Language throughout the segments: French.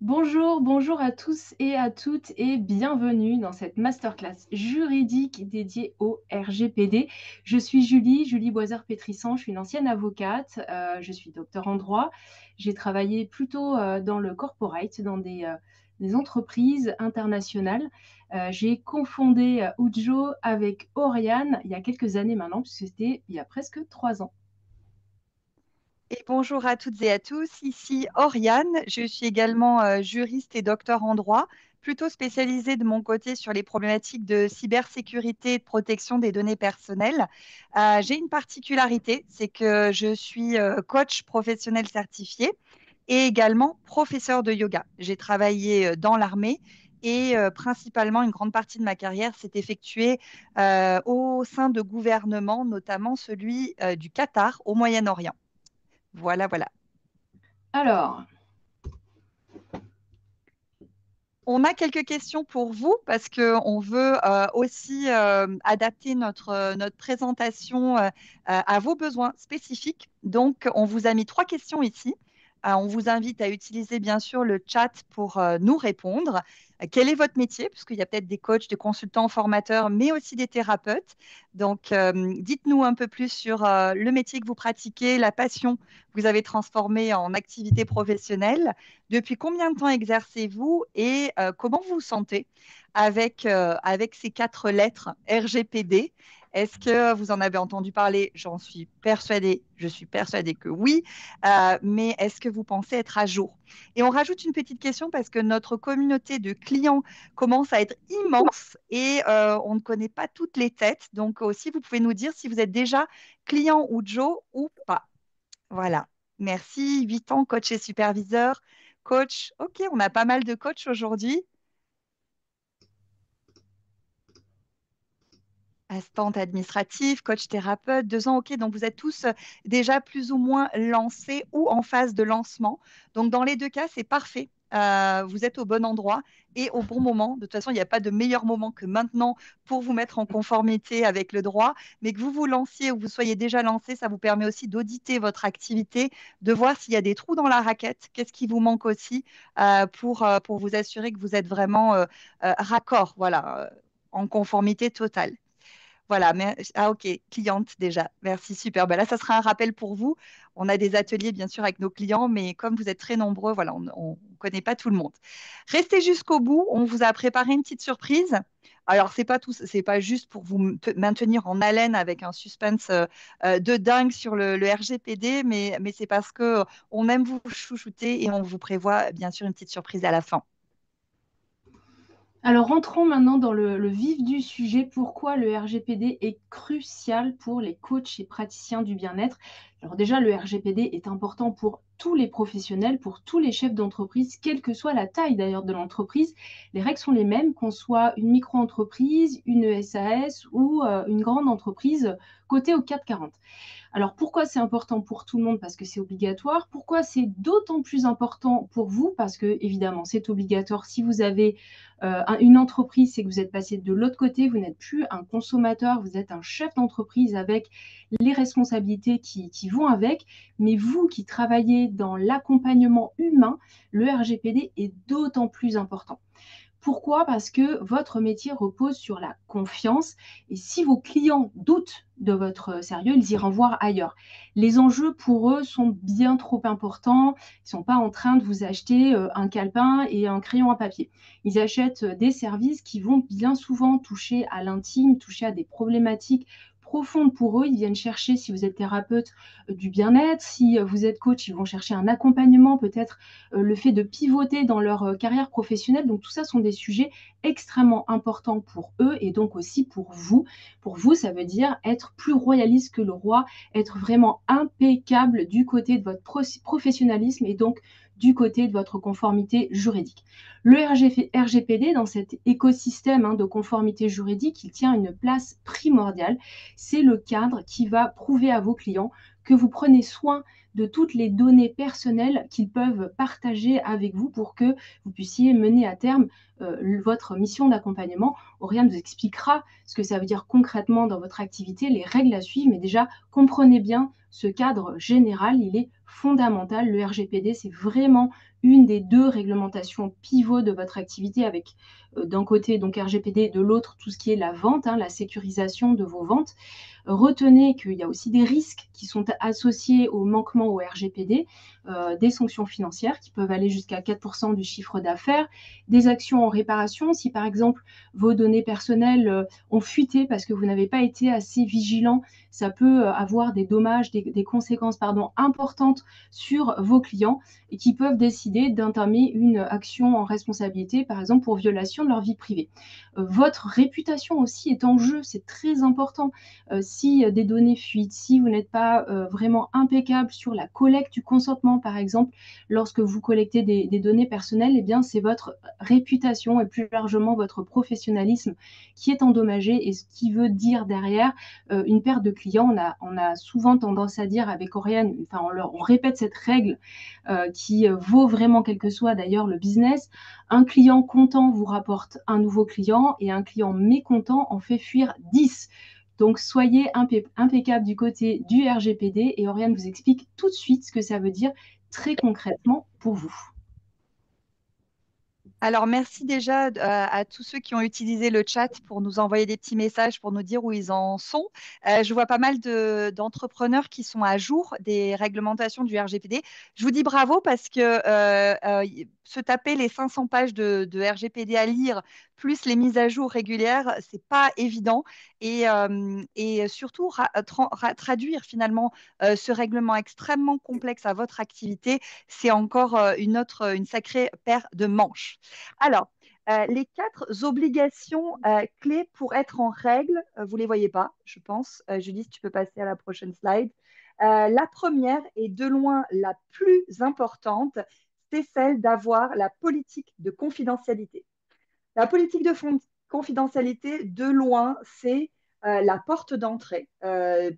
Bonjour, bonjour à tous et à toutes et bienvenue dans cette masterclass juridique dédiée au RGPD. Je suis Julie Boisard-Pétrissan, je suis une ancienne avocate, je suis docteur en droit. J'ai travaillé plutôt dans le corporate, dans des entreprises internationales. J'ai cofondé Ujo avec Oriane il y a quelques années maintenant, puisque c'était il y a presque 3 ans. Et bonjour à toutes et à tous, ici Oriane. Je suis également juriste et docteur en droit, plutôt spécialisée de mon côté sur les problématiques de cybersécurité et de protection des données personnelles. J'ai une particularité, c'est que je suis coach professionnel certifié et également professeur de yoga. J'ai travaillé dans l'armée et principalement une grande partie de ma carrière s'est effectuée au sein de gouvernements, notamment celui du Qatar au Moyen-Orient. Voilà, voilà. Alors, On a quelques questions pour vous parce qu'on veut aussi adapter notre présentation à vos besoins spécifiques. Donc, on vous a mis trois questions ici. On vous invite à utiliser bien sûr le chat pour nous répondre. Quel est votre métier? Parce qu'il y a peut-être des coachs, des consultants, formateurs, mais aussi des thérapeutes. Donc, dites-nous un peu plus sur le métier que vous pratiquez, la passion que vous avez transformée en activité professionnelle. Depuis combien de temps exercez-vous et comment vous vous sentez avec ces quatre lettres RGPD? Est-ce que vous en avez entendu parler? J'en suis persuadée, je suis persuadée que oui, mais est-ce que vous pensez être à jour? Et on rajoute une petite question parce que notre communauté de clients commence à être immense et on ne connaît pas toutes les têtes. Donc aussi, vous pouvez nous dire si vous êtes déjà client ou Joe ou pas. Voilà. Merci. 8 ans, coach et superviseur. Coach, ok, on a pas mal de coachs aujourd'hui. Assistante administrative, coach thérapeute, 2 ans, ok. Donc vous êtes tous déjà plus ou moins lancés ou en phase de lancement. Donc dans les deux cas, c'est parfait. Vous êtes au bon endroit et au bon moment. De toute façon, il n'y a pas de meilleur moment que maintenant pour vous mettre en conformité avec le droit. Mais que vous vous lanciez ou vous soyez déjà lancé, ça vous permet aussi d'auditer votre activité, de voir s'il y a des trous dans la raquette, qu'est-ce qui vous manque aussi pour vous assurer que vous êtes vraiment raccord, voilà, en conformité totale. Voilà, mais, ah ok, cliente déjà. Merci, super. Ben là, ça sera un rappel pour vous. On a des ateliers, bien sûr, avec nos clients, mais comme vous êtes très nombreux, voilà, on ne connaît pas tout le monde. Restez jusqu'au bout. On vous a préparé une petite surprise. Alors, c'est pas tout, c'est pas juste pour vous maintenir en haleine avec un suspense de dingue sur le RGPD, mais c'est parce que on aime vous chouchouter et on vous prévoit, bien sûr, une petite surprise à la fin. Alors, rentrons maintenant dans le vif du sujet. Pourquoi le RGPD est crucial pour les coachs et praticiens du bien-être? Alors déjà, le RGPD est important pour tous les professionnels, pour tous les chefs d'entreprise, quelle que soit la taille d'ailleurs de l'entreprise. Les règles sont les mêmes, qu'on soit une micro-entreprise, une SAS ou une grande entreprise cotée au CAC 40. Alors pourquoi c'est important pour tout le monde? Parce que c'est obligatoire. Pourquoi c'est d'autant plus important pour vous? Parce que évidemment, c'est obligatoire. Si vous avez une entreprise, c'est que vous êtes passé de l'autre côté, vous n'êtes plus un consommateur, vous êtes un chef d'entreprise avec les responsabilités qui vont avec. Mais vous qui travaillez dans l'accompagnement humain, le RGPD est d'autant plus important. Pourquoi? Parce que votre métier repose sur la confiance et si vos clients doutent de votre sérieux, ils iront voir ailleurs. Les enjeux pour eux sont bien trop importants. Ils ne sont pas en train de vous acheter un calepin et un crayon à papier. Ils achètent des services qui vont bien souvent toucher à l'intime, toucher à des problématiques profondes pour eux. Ils viennent chercher, si vous êtes thérapeute, du bien-être. Si vous êtes coach, ils vont chercher un accompagnement, peut-être le fait de pivoter dans leur carrière professionnelle. Donc tout ça sont des sujets extrêmement importants pour eux et donc aussi pour vous. Pour vous, ça veut dire être plus royaliste que le roi, être vraiment impeccable du côté de votre professionnalisme et donc du côté de votre conformité juridique. Le RGPD, dans cet écosystème de conformité juridique, il tient une place primordiale. C'est le cadre qui va prouver à vos clients que vous prenez soin de toutes les données personnelles qu'ils peuvent partager avec vous pour que vous puissiez mener à terme votre mission d'accompagnement. Oriane vous expliquera ce que ça veut dire concrètement dans votre activité, les règles à suivre, mais déjà comprenez bien ce cadre général, il est fondamentale. Le RGPD, c'est vraiment une des deux réglementations pivots de votre activité avec d'un côté donc RGPD, de l'autre tout ce qui est la vente, hein, la sécurisation de vos ventes. Retenez qu'il y a aussi des risques qui sont associés au manquement au RGPD, des sanctions financières qui peuvent aller jusqu'à 4% du chiffre d'affaires, des actions en réparation si par exemple vos données personnelles ont fuité parce que vous n'avez pas été assez vigilant, ça peut avoir des dommages, des conséquences importantes sur vos clients et qui peuvent décider d'entamer une action en responsabilité, par exemple pour violation de leur vie privée. Votre réputation aussi est en jeu, c'est très important. Si des données fuitent, si vous n'êtes pas vraiment impeccable sur la collecte du consentement, par exemple, lorsque vous collectez des données personnelles, eh bien, c'est votre réputation et plus largement votre professionnalisme qui est endommagé et ce qui veut dire derrière une perte de clients. On a souvent tendance à dire avec Oriane, enfin, on répète cette règle qui vaut vraiment quel que soit d'ailleurs le business. Un client content vous rapporte un nouveau client et un client mécontent en fait fuir 10. Donc, soyez impeccable du côté du RGPD et Oriane vous explique tout de suite ce que ça veut dire très concrètement pour vous. Alors, merci déjà à tous ceux qui ont utilisé le chat pour nous envoyer des petits messages pour nous dire où ils en sont. Je vois pas mal d'entrepreneurs qui sont à jour des réglementations du RGPD. Je vous dis bravo parce que se taper les 500 pages de RGPD à lire, plus les mises à jour régulières, c'est pas évident. Et surtout, traduire finalement ce règlement extrêmement complexe à votre activité, c'est encore une sacrée paire de manches. Alors, les quatre obligations clés pour être en règle, vous ne les voyez pas, je pense. Julie, si tu peux passer à la prochaine slide. La première et de loin la plus importante, c'est celle d'avoir la politique de confidentialité. La politique de confidentialité, de loin, c'est la porte d'entrée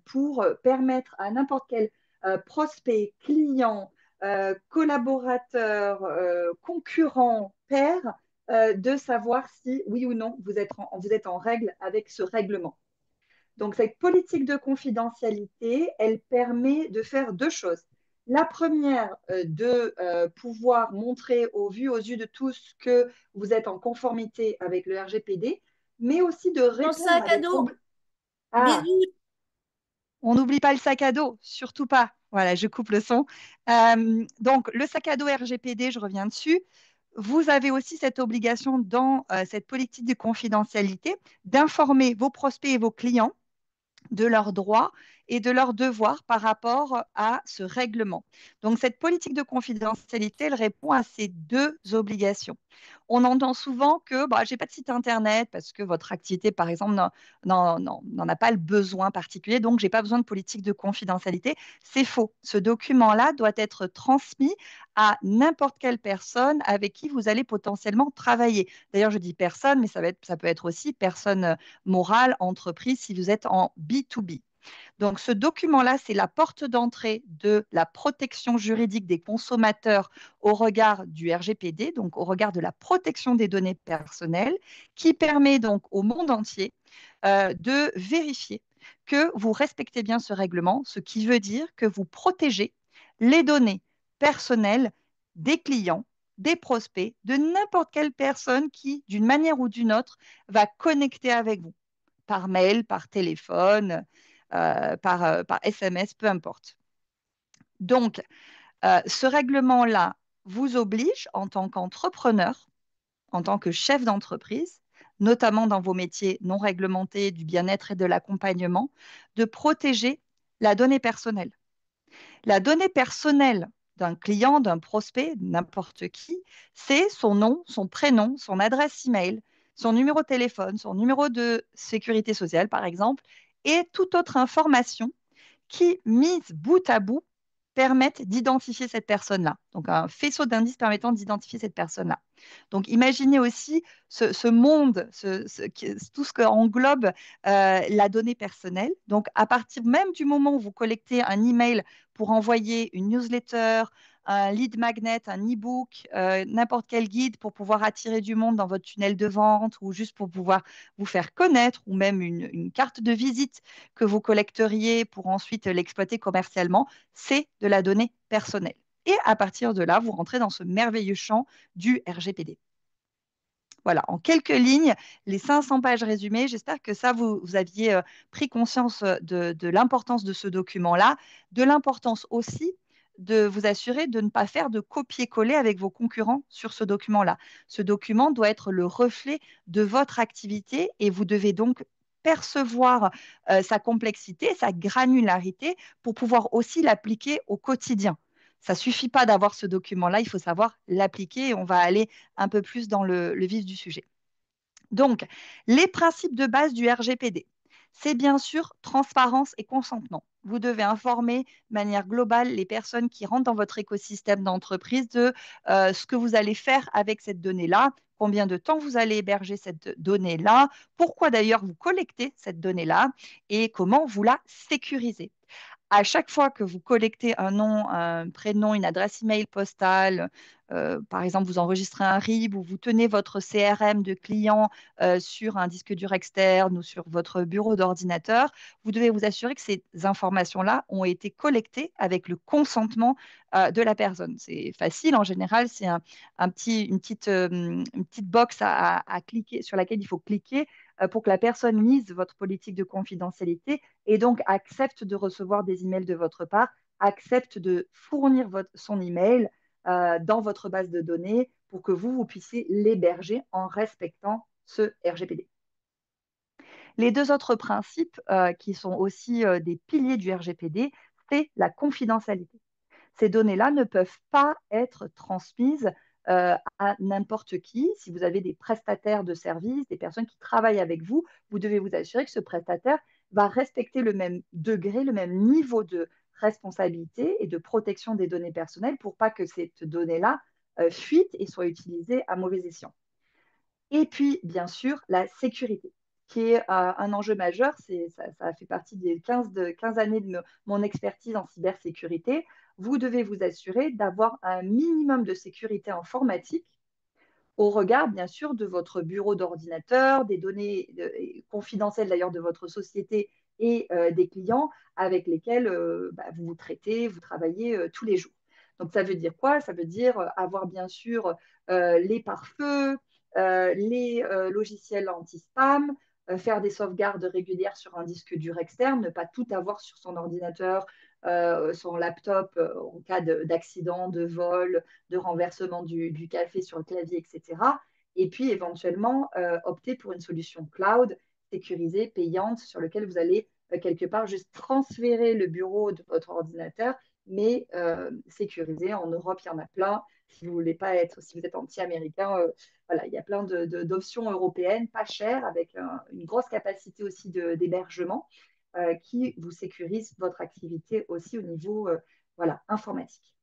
pour permettre à n'importe quel prospect, client, collaborateur, concurrent, pair, de savoir si, oui ou non, vous êtes en règle avec ce règlement. Donc, cette politique de confidentialité, elle permet de faire deux choses. La première, de pouvoir montrer au vu, aux yeux de tous que vous êtes en conformité avec le RGPD, mais aussi de Mon répondre sac à à des dos. problèmes. Ah, Bisous. on n'oublie pas le sac à dos, surtout pas. Voilà, je coupe le son. Donc, le sac à dos RGPD, je reviens dessus. Vous avez aussi cette obligation dans cette politique de confidentialité d'informer vos prospects et vos clients de leurs droits et de leurs devoirs par rapport à ce règlement. Donc, cette politique de confidentialité, elle répond à ces deux obligations. On entend souvent que bah, je n'ai pas de site Internet parce que votre activité, par exemple, n'en a pas le besoin particulier, donc je n'ai pas besoin de politique de confidentialité. C'est faux. Ce document-là doit être transmis à n'importe quelle personne avec qui vous allez potentiellement travailler. D'ailleurs, je dis personne, mais ça peut être aussi personne morale, entreprise, si vous êtes en B2B. Donc, ce document-là, c'est la porte d'entrée de la protection juridique des consommateurs au regard du RGPD, donc au regard de la protection des données personnelles, qui permet donc au monde entier de vérifier que vous respectez bien ce règlement, ce qui veut dire que vous protégez les données personnelles des clients, des prospects, de n'importe quelle personne qui, d'une manière ou d'une autre, va connecter avec vous par mail, par téléphone, par SMS, peu importe. Donc, ce règlement-là vous oblige en tant qu'entrepreneur, en tant que chef d'entreprise, notamment dans vos métiers non réglementés du bien-être et de l'accompagnement, de protéger la donnée personnelle. La donnée personnelle d'un client, d'un prospect, n'importe qui, c'est son nom, son prénom, son adresse email, son numéro de téléphone, son numéro de sécurité sociale, par exemple, et toute autre information qui, mise bout à bout, permettent d'identifier cette personne-là. Donc, un faisceau d'indices permettant d'identifier cette personne-là. Donc, imaginez aussi ce monde, tout ce qu'englobe la donnée personnelle. Donc, à partir même du moment où vous collectez un email pour envoyer une newsletter, un lead magnet, un e-book, n'importe quel guide pour pouvoir attirer du monde dans votre tunnel de vente ou juste pour pouvoir vous faire connaître ou même une carte de visite que vous collecteriez pour ensuite l'exploiter commercialement, c'est de la donnée personnelle. Et à partir de là, vous rentrez dans ce merveilleux champ du RGPD. Voilà, en quelques lignes, les 500 pages résumées. J'espère que ça, vous aviez pris conscience de l'importance de ce document-là, de l'importance aussi de vous assurer de ne pas faire de copier-coller avec vos concurrents sur ce document-là. Ce document doit être le reflet de votre activité et vous devez donc percevoir sa complexité, sa granularité pour pouvoir aussi l'appliquer au quotidien. Ça ne suffit pas d'avoir ce document-là, il faut savoir l'appliquer et on va aller un peu plus dans le vif du sujet. Donc, les principes de base du RGPD, c'est bien sûr transparence et consentement. Vous devez informer de manière globale les personnes qui rentrent dans votre écosystème d'entreprise de ce que vous allez faire avec cette donnée-là, combien de temps vous allez héberger cette donnée-là, pourquoi d'ailleurs vous collectez cette donnée-là et comment vous la sécurisez. À chaque fois que vous collectez un nom, un prénom, une adresse email postale, par exemple, vous enregistrez un RIB ou vous tenez votre CRM de client sur un disque dur externe ou sur votre bureau d'ordinateur, vous devez vous assurer que ces informations-là ont été collectées avec le consentement de la personne. C'est facile, en général, c'est une petite box à cliquer, sur laquelle il faut cliquer pour que la personne lise votre politique de confidentialité et donc accepte de recevoir des emails de votre part, accepte de fournir son email dans votre base de données pour que vous puissiez l'héberger en respectant ce RGPD. Les deux autres principes qui sont aussi des piliers du RGPD, c'est la confidentialité. Ces données-là ne peuvent pas être transmises à n'importe qui. Si vous avez des prestataires de services, des personnes qui travaillent avec vous, vous devez vous assurer que ce prestataire va respecter le même degré, le même niveau de responsabilité et de protection des données personnelles pour pas que cette donnée-là fuite et soit utilisée à mauvais escient. Et puis, bien sûr, la sécurité, qui est un enjeu majeur. Ça fait partie des 15 années de mon expertise en cybersécurité. Vous devez vous assurer d'avoir un minimum de sécurité informatique au regard, bien sûr, de votre bureau d'ordinateur, des données confidentielles d'ailleurs de votre société et des clients avec lesquels vous vous traitez, vous travaillez tous les jours. Donc, ça veut dire quoi? Ça veut dire avoir, bien sûr, les pare-feux, les logiciels anti-spam, faire des sauvegardes régulières sur un disque dur externe, ne pas tout avoir sur son ordinateur, son laptop en cas d'accident, de vol, de renversement du café sur le clavier, etc. Et puis éventuellement opter pour une solution cloud sécurisée, payante, sur laquelle vous allez quelque part juste transférer le bureau de votre ordinateur, mais sécurisé. En Europe, il y en a plein. Si vous voulez pas être, si vous êtes anti-américain, voilà, il y a plein d'options européennes, pas chères, avec une grosse capacité aussi d'hébergement qui vous sécurise votre activité aussi au niveau voilà, informatique.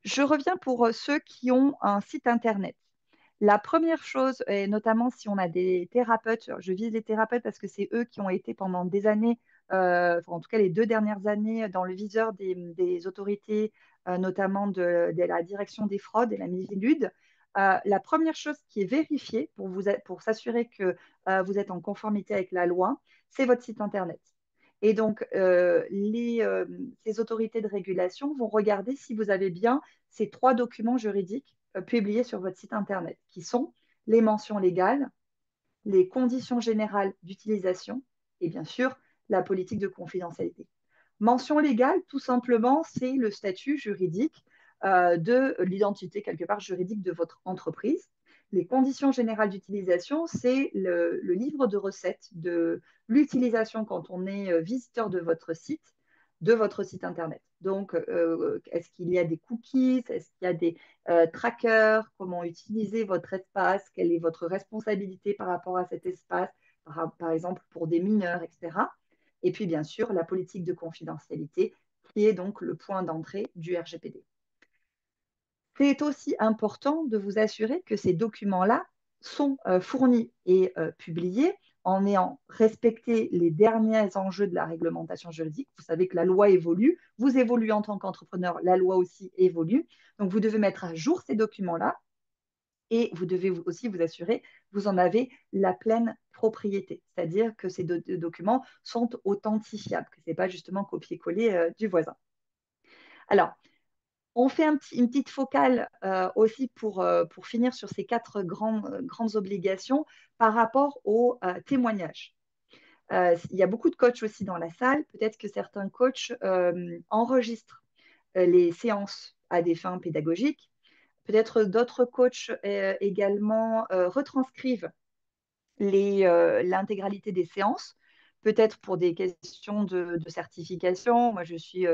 Je reviens pour ceux qui ont un site internet. La première chose, et notamment si on a des thérapeutes, je vise les thérapeutes parce que c'est eux qui ont été pendant des années, en tout cas les 2 dernières années, dans le viseur des autorités, notamment de la direction des fraudes et la MIVILUD. La première chose qui est vérifiée pour s'assurer que vous êtes en conformité avec la loi, c'est votre site internet. Et donc, ces autorités de régulation vont regarder si vous avez bien ces 3 documents juridiques publiés sur votre site internet, qui sont les mentions légales, les conditions générales d'utilisation et bien sûr la politique de confidentialité. Mention légale, tout simplement, c'est le statut juridique de l'identité quelque part juridique de votre entreprise. Les conditions générales d'utilisation, c'est le livre de recettes de l'utilisation quand on est visiteur de votre site internet. Donc, est-ce qu'il y a des cookies? Est-ce qu'il y a des trackers? Comment utiliser votre espace? Quelle est votre responsabilité par rapport à cet espace? Par exemple, pour des mineurs, etc. Et puis, bien sûr, la politique de confidentialité, qui est donc le point d'entrée du RGPD. C'est aussi important de vous assurer que ces documents-là sont fournis et publiés en ayant respecté les derniers enjeux de la réglementation juridique. Vous savez que la loi évolue, vous évoluez en tant qu'entrepreneur, la loi aussi évolue. Donc, vous devez mettre à jour ces documents-là et vous devez aussi vous assurer que vous en avez la pleine propriété, c'est-à-dire que ces documents sont authentifiables, que ce n'est pas justement copier-coller du voisin. Alors, on fait une petite focale aussi pour finir sur ces quatre grandes obligations par rapport aux témoignages. Il y a beaucoup de coachs aussi dans la salle. Peut-être que certains coachs enregistrent les séances à des fins pédagogiques. Peut-être d'autres coachs également retranscrivent l'intégralité des séances, peut-être pour des questions de certification. Moi, je suis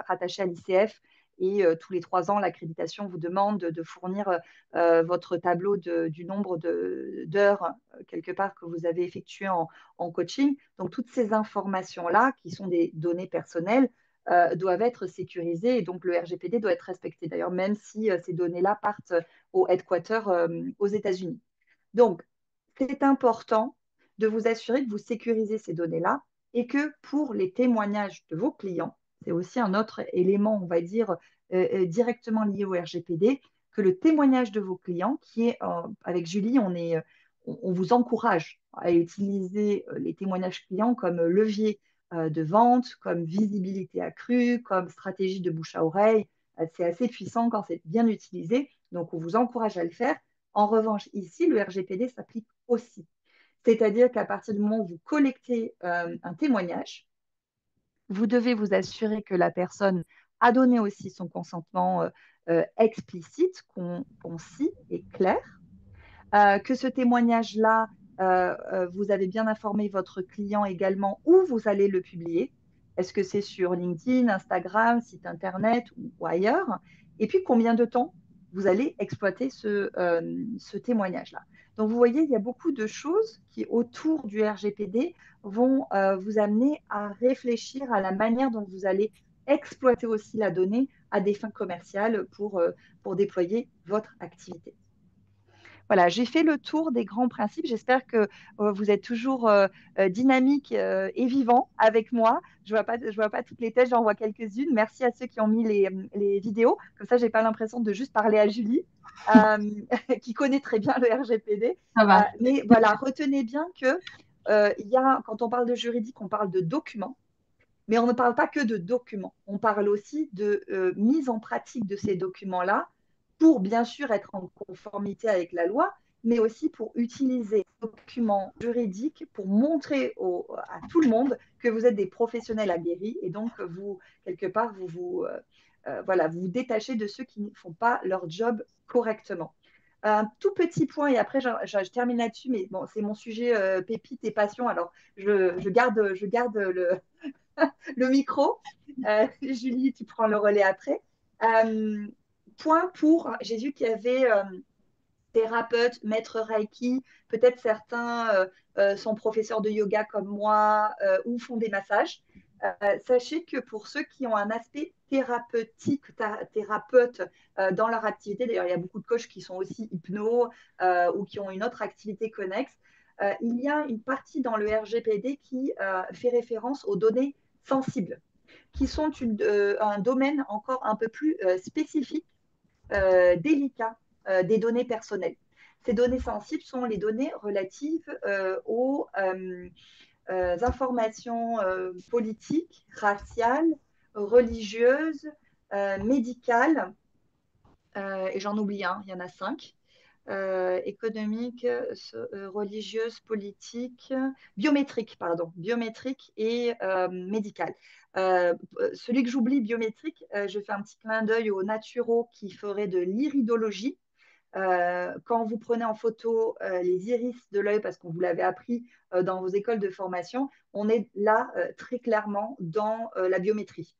rattachée à l'ICF et tous les 3 ans, l'accréditation vous demande de fournir votre tableau du nombre d'heures, quelque part, que vous avez effectué en coaching. Donc, toutes ces informations-là, qui sont des données personnelles, doivent être sécurisées et donc le RGPD doit être respecté. D'ailleurs, même si ces données-là partent au headquarter aux États-Unis. Donc, c'est important de vous assurer que vous sécurisez ces données-là et que pour les témoignages de vos clients, c'est aussi un autre élément, on va dire, directement lié au RGPD, que le témoignage de vos clients, qui est, avec Julie, on vous encourage à utiliser les témoignages clients comme levier de vente, comme visibilité accrue, comme stratégie de bouche à oreille. C'est assez puissant quand c'est bien utilisé, donc on vous encourage à le faire. En revanche, ici, le RGPD s'applique aussi. C'est-à-dire qu'à partir du moment où vous collectez un témoignage, vous devez vous assurer que la personne a donné aussi son consentement explicite, concis et clair, que ce témoignage-là, vous avez bien informé votre client également où vous allez le publier. Est-ce que c'est sur LinkedIn, Instagram, site Internet ou ailleurs? Et puis, combien de temps vous allez exploiter ce témoignage-là? Donc, vous voyez, il y a beaucoup de choses qui, autour du RGPD, vont vous amener à réfléchir à la manière dont vous allez exploiter aussi la donnée à des fins commerciales pour déployer votre activité. Voilà, j'ai fait le tour des grands principes. J'espère que vous êtes toujours dynamique et vivant avec moi. Je vois pas toutes les têtes, j'en vois quelques-unes. Merci à ceux qui ont mis les vidéos. Comme ça, j'ai pas l'impression de juste parler à Julie, euh, qui connaît très bien le RGPD. Ça va. Mais voilà, retenez bien que quand on parle de juridique, on parle de documents. Mais on ne parle pas que de documents, on parle aussi de mise en pratique de ces documents-là pour bien sûr être en conformité avec la loi, mais aussi pour utiliser les documents juridiques pour montrer à tout le monde que vous êtes des professionnels aguerris et donc vous, quelque part, voilà, vous vous détachez de ceux qui ne font pas leur job correctement. Un tout petit point, et après je termine là-dessus, mais bon, c'est mon sujet pépite et passion, alors je garde le micro. Julie, tu prends le relais après. Euh, Point pour, j'ai vu qu'il y avait thérapeute, maître Reiki, peut-être certains sont professeurs de yoga comme moi ou font des massages. Sachez que pour ceux qui ont un aspect thérapeutique, thérapeute dans leur activité, d'ailleurs il y a beaucoup de coachs qui sont aussi hypno ou qui ont une autre activité connexe, il y a une partie dans le RGPD qui fait référence aux données sensibles, qui sont un domaine encore un peu plus spécifique, délicat des données personnelles. Ces données sensibles sont les données relatives aux informations politiques, raciales, religieuses, médicales, et j'en oublie un, il y en a 5. Économique, religieuse, politique, biométrique, pardon, biométrique et médicale. Celui que j'oublie, biométrique, je fais un petit clin d'œil aux naturaux qui feraient de l'iridologie. Quand vous prenez en photo les iris de l'œil, parce qu'on vous l'avait appris dans vos écoles de formation, on est là très clairement dans la biométrie.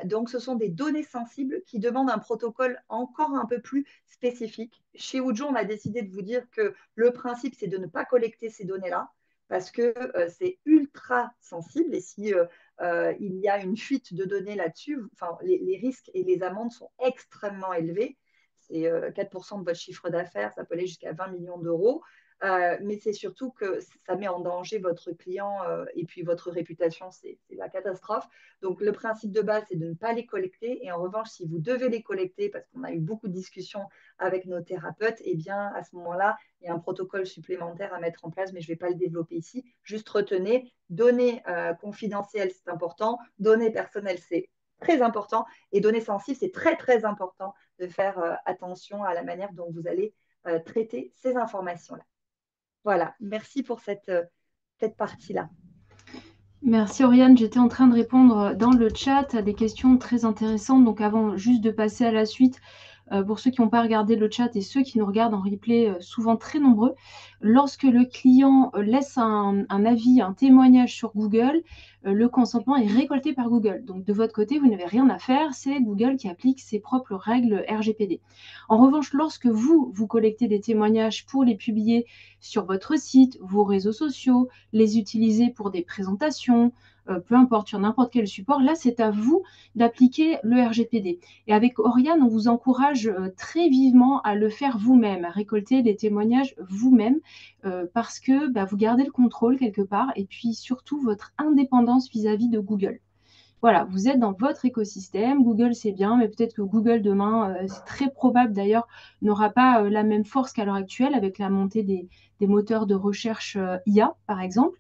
Donc, ce sont des données sensibles qui demandent un protocole encore un peu plus spécifique. Chez Ujo, on a décidé de vous dire que le principe, c'est de ne pas collecter ces données-là parce que c'est ultra sensible. Et si il y a une fuite de données là-dessus. Enfin, les risques et les amendes sont extrêmement élevés. C'est 4% de votre chiffre d'affaires, ça peut aller jusqu'à 20 millions d'euros. Mais c'est surtout que ça met en danger votre client et puis votre réputation, c'est la catastrophe. Donc, le principe de base, c'est de ne pas les collecter. Et en revanche, si vous devez les collecter, parce qu'on a eu beaucoup de discussions avec nos thérapeutes, eh bien, à ce moment-là, il y a un protocole supplémentaire à mettre en place, mais je ne vais pas le développer ici. Juste retenez, données confidentielles, c'est important. Données personnelles, c'est très important. Et données sensibles, c'est très, très important de faire attention à la manière dont vous allez traiter ces informations-là. Voilà, merci pour cette partie-là. Merci Oriane, j'étais en train de répondre dans le chat à des questions très intéressantes. Donc avant juste de passer à la suite, pour ceux qui n'ont pas regardé le chat et ceux qui nous regardent en replay, souvent très nombreux, lorsque le client laisse un avis, un témoignage sur Google, le consentement est récolté par Google. Donc de votre côté, vous n'avez rien à faire, c'est Google qui applique ses propres règles RGPD. En revanche, lorsque vous collectez des témoignages pour les publier sur votre site, vos réseaux sociaux, les utiliser pour des présentations, peu importe, sur n'importe quel support, là c'est à vous d'appliquer le RGPD. Et avec Oriane, on vous encourage très vivement à le faire vous-même, à récolter des témoignages vous-même, parce que vous gardez le contrôle quelque part, et puis surtout votre indépendance vis-à-vis de Google. Voilà, vous êtes dans votre écosystème. Google, c'est bien, mais peut-être que Google, demain, c'est très probable d'ailleurs, n'aura pas la même force qu'à l'heure actuelle avec la montée des moteurs de recherche IA, par exemple.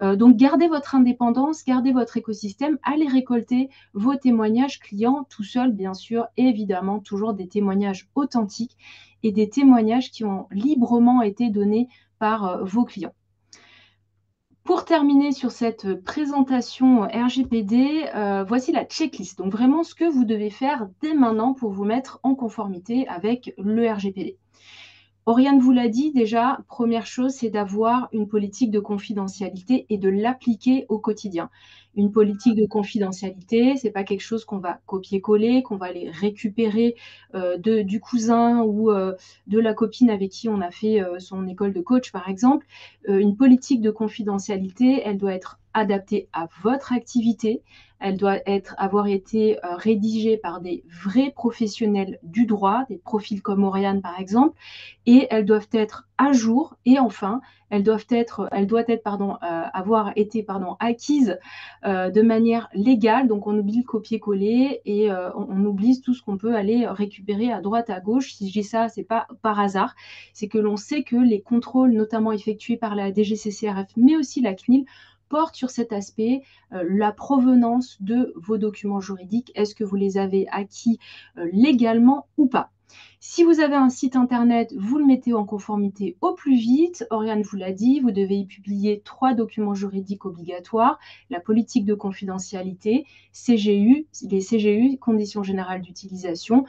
Donc, gardez votre indépendance, gardez votre écosystème, allez récolter vos témoignages clients tout seul, bien sûr, et évidemment, toujours des témoignages authentiques et des témoignages qui ont librement été donnés par vos clients. Pour terminer sur cette présentation RGPD, voici la checklist. Donc vraiment ce que vous devez faire dès maintenant pour vous mettre en conformité avec le RGPD. Oriane vous l'a dit déjà, première chose, c'est d'avoir une politique de confidentialité et de l'appliquer au quotidien. Une politique de confidentialité, c'est pas quelque chose qu'on va copier-coller, qu'on va aller récupérer du cousin ou de la copine avec qui on a fait son école de coach, par exemple. Une politique de confidentialité, elle doit être adaptée à votre activité. Elle doit avoir été rédigée par des vrais professionnels du droit, des profils comme Oriane par exemple, et elles doivent être à jour. Et enfin, elles doivent avoir été acquises de manière légale. Donc on oublie le copier-coller et on oublie tout ce qu'on peut aller récupérer à droite, à gauche. Si je dis ça, c'est pas par hasard. C'est que l'on sait que les contrôles, notamment effectués par la DGCCRF, mais aussi la CNIL, porte sur cet aspect, la provenance de vos documents juridiques. Est-ce que vous les avez acquis légalement ou pas? Si vous avez un site internet, vous le mettez en conformité au plus vite. Oriane vous l'a dit, vous devez y publier 3 documents juridiques obligatoires, la politique de confidentialité, CGU, les CGU, conditions générales d'utilisation,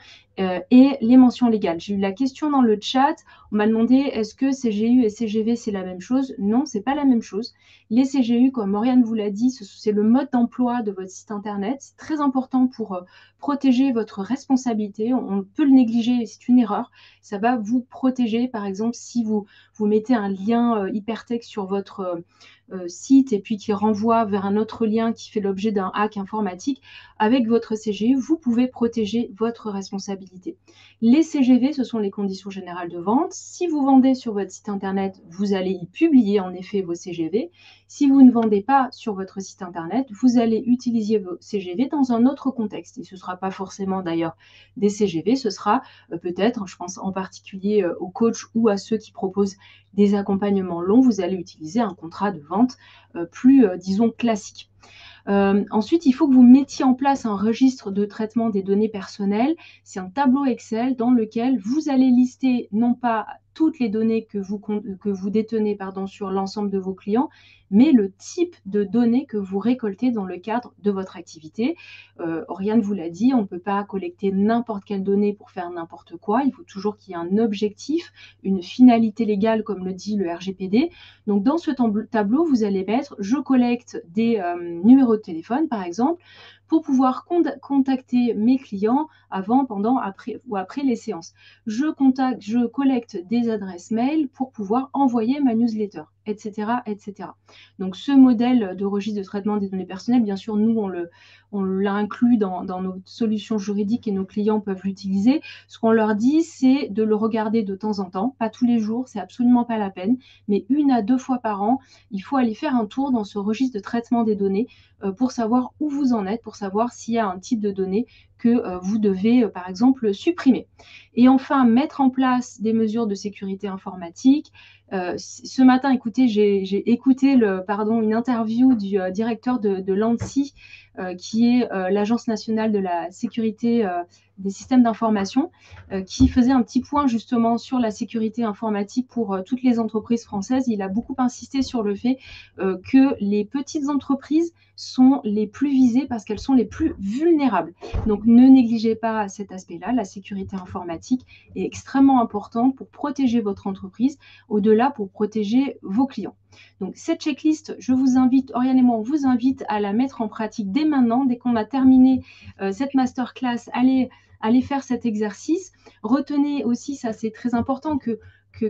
et les mentions légales. J'ai eu la question dans le chat, on m'a demandé est-ce que CGU et CGV c'est la même chose? Non, c'est pas la même chose. Les CGU, comme Oriane vous l'a dit, c'est le mode d'emploi de votre site internet. C'est très important pour protéger votre responsabilité. On peut le négliger, c'est une erreur. Ça va vous protéger, par exemple, si vous mettez un lien hypertexte sur votre site et puis qui renvoie vers un autre lien qui fait l'objet d'un hack informatique, avec votre CGU, vous pouvez protéger votre responsabilité. Les CGV, ce sont les conditions générales de vente. Si vous vendez sur votre site internet, vous allez y publier en effet vos CGV. Si vous ne vendez pas sur votre site internet, vous allez utiliser vos CGV dans un autre contexte. Et ce ne sera pas forcément d'ailleurs des CGV, ce sera peut-être, je pense en particulier aux coachs ou à ceux qui proposent des accompagnements longs, vous allez utiliser un contrat de vente plus, disons, classique. Ensuite, il faut que vous mettiez en place un registre de traitement des données personnelles. C'est un tableau Excel dans lequel vous allez lister non pas toutes les données que vous détenez sur l'ensemble de vos clients, mais le type de données que vous récoltez dans le cadre de votre activité. Oriane vous l'a dit, on ne peut pas collecter n'importe quelle donnée pour faire n'importe quoi. Il faut toujours qu'il y ait un objectif, une finalité légale, comme le dit le RGPD. Donc, dans ce tableau, vous allez mettre « Je collecte des numéros de téléphone, par exemple, pour pouvoir contacter mes clients avant, pendant, après ou après les séances. Je collecte des adresses mail pour pouvoir envoyer ma newsletter. etc., etc. Donc, ce modèle de registre de traitement des données personnelles, bien sûr, nous, on l'inclut dans nos solutions juridiques et nos clients peuvent l'utiliser. Ce qu'on leur dit, c'est de le regarder de temps en temps, pas tous les jours, c'est absolument pas la peine, mais 1 à 2 fois par an, il faut aller faire un tour dans ce registre de traitement des données pour savoir où vous en êtes, pour savoir s'il y a un type de données que vous devez, par exemple, supprimer. Et enfin, mettre en place des mesures de sécurité informatique. Ce matin, écoutez, j'ai écouté une interview du directeur de l'ANSSI, qui est l'Agence nationale de la sécurité des systèmes d'information, qui faisait un petit point justement sur la sécurité informatique pour toutes les entreprises françaises. Il a beaucoup insisté sur le fait que les petites entreprises sont les plus visées parce qu'elles sont les plus vulnérables. Donc, ne négligez pas cet aspect-là. La sécurité informatique est extrêmement importante pour protéger votre entreprise, au-delà pour protéger vos clients. Donc, cette checklist, je vous invite, Oriane et moi, on vous invite à la mettre en pratique dès maintenant, dès qu'on a terminé cette masterclass. Allez faire cet exercice. Retenez aussi, ça c'est très important,